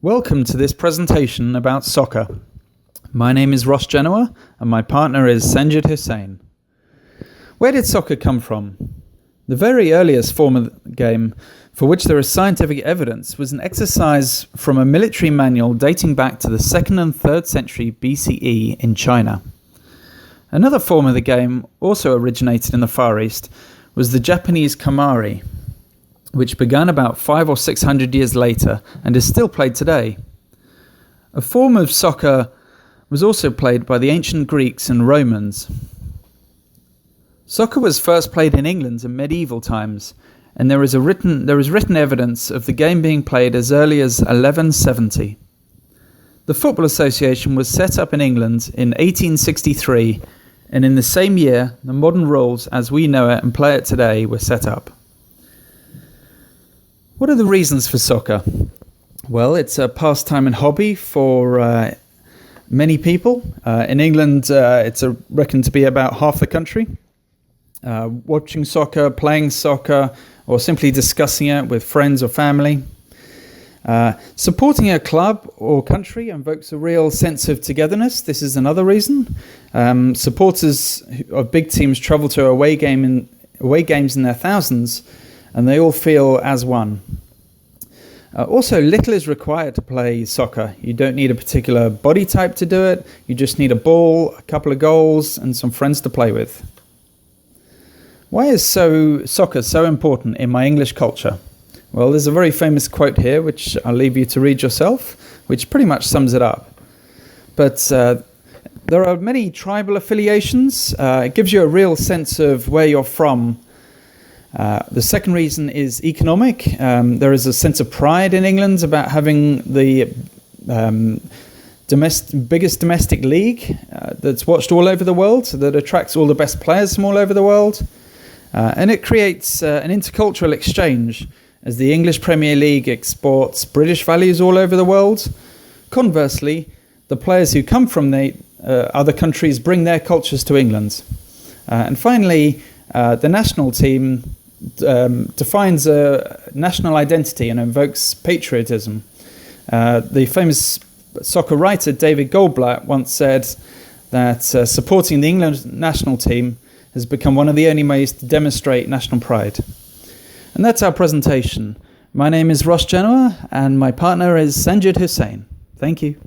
Welcome to this presentation about soccer. My name is Ross Genoa and my partner is Sanjid Hussain. Where did soccer come from? The very earliest form of the game for which there is scientific evidence was an exercise from a military manual dating back to the 2nd and 3rd century BCE in China. Another form of the game, also originated in the Far East, was the Japanese Kemari, which began about 500 or 600 years later and is still played today. A form of soccer was also played by the ancient Greeks and Romans. Soccer was first played in England in medieval times, and there is written evidence of the game being played as early as 1170. The Football Association was set up in England in 1863, and in the same year, the modern rules as we know it and play it today were set up. What are the reasons for soccer? Well, it's a pastime and hobby for many people. In England, it's reckoned to be about half the country. Watching soccer, playing soccer, or simply discussing it with friends or family. Supporting a club or country invokes a real sense of togetherness. This is another reason. Supporters of big teams travel to away games in their thousands, and they all feel as one. Also, little is required to play soccer. You don't need a particular body type to do it. You just need a ball, a couple of goals, and some friends to play with. Why is soccer so important in my English culture? Well, there's a very famous quote here, which I'll leave you to read yourself, which pretty much sums it up. But there are many tribal affiliations. It gives you a real sense of where you're from. The second reason is economic. There is a sense of pride in England about having the biggest domestic league that's watched all over the world, that attracts all the best players from all over the world. And it creates an intercultural exchange as the English Premier League exports British values all over the world. Conversely, the players who come from the other countries bring their cultures to England. And finally, the national team defines a national identity and invokes patriotism. The famous soccer writer David Goldblatt once said that supporting the England national team has become one of the only ways to demonstrate national pride. And that's our presentation. My name is Ross Genoa and my partner is Sanjid Hussain. Thank you.